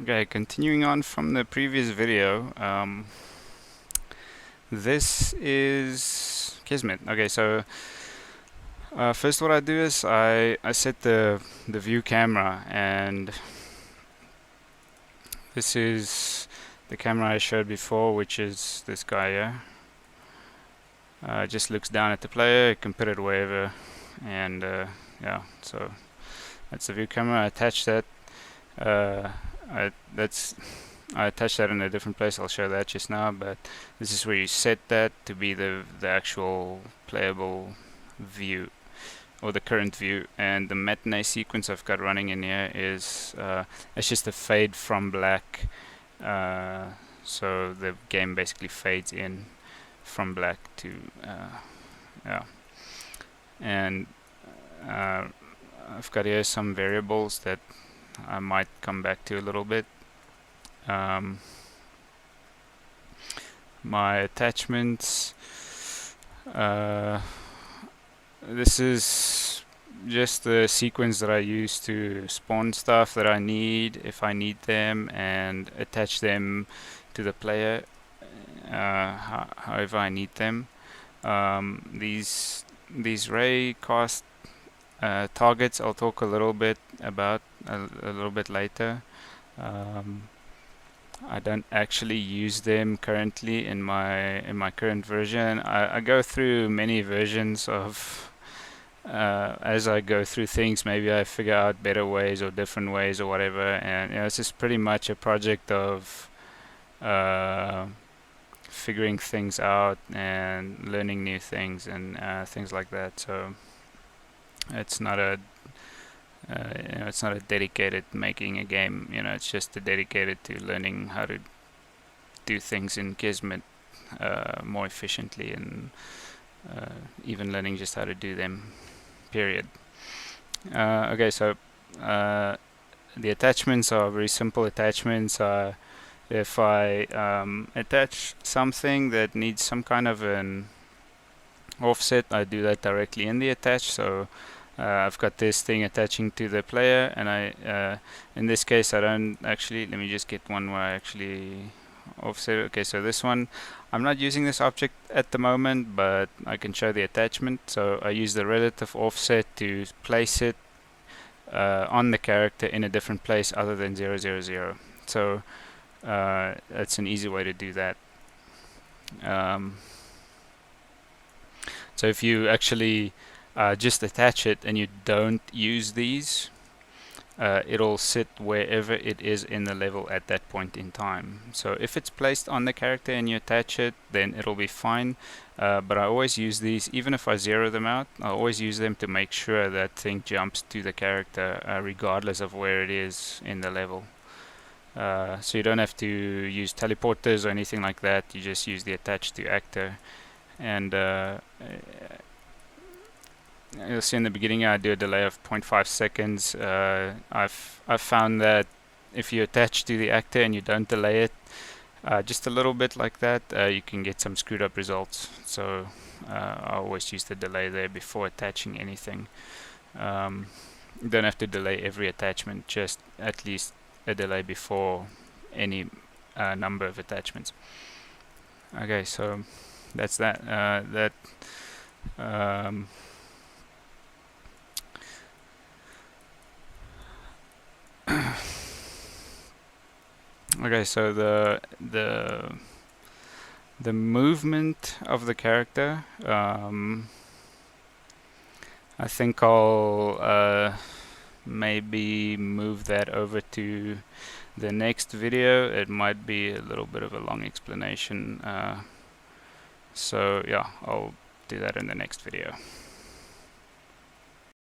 Okay, continuing on from the previous video, this is Kismet. Okay, so first what I do is I set the view camera, and this is the camera I showed before, which is this guy here. It just looks down at the player. You can put it wherever, and yeah, so that's the view camera. I attach that. Uh, I attached that in a different place. I'll show that just now, but this is where you set that to be the actual playable view, or the current view. And the matinee sequence I've got running in here is it's just a fade from black, so the game basically fades in from black to yeah. And I've got here some variables that I might come back to a little bit. My attachments, this is just the sequence that I use to spawn stuff that I need if I need them, and attach them to the player however I need them. These ray cast targets I'll talk a little bit about a little bit later. I don't actually use them currently in my current version. I go through many versions of as I go through things. Maybe I figure out better ways or different ways or whatever, and it's just pretty much a project of figuring things out and learning new things and things like that. So it's not a it's not a dedicated making a game. It's just a dedicated to learning how to do things in Kismet more efficiently, and even learning just how to do them. Period. Okay, so the attachments are very simple attachments. If I attach something that needs some kind of an offset, I do that directly in the attach. So I've got this thing attaching to the player, and in this case I don't actually, let me just get one where I actually offset it. Okay, so this one, I'm not using this object at the moment, but I can show the attachment. So I use the relative offset to place it on the character in a different place other than 000. So that's an easy way to do that. So if you actually just attach it and you don't use these, it'll sit wherever it is in the level at that point in time. So if it's placed on the character and you attach it, then it'll be fine. But I always use these, even if I zero them out, I always use them to make sure that thing jumps to the character regardless of where it is in the level. So you don't have to use teleporters or anything like that. You just use the attach to actor. And you'll see in the beginning I do a delay of 0.5 seconds. I've found that if you attach to the actor and you don't delay it just a little bit like that, you can get some screwed up results. So I always use the delay there before attaching anything. You don't have to delay every attachment, just at least a delay before any number of attachments. Okay, so that's that. Okay, so the movement of the character, I think I'll maybe move that over to the next video. It might be a little bit of a long explanation, so yeah, I'll do that in the next video.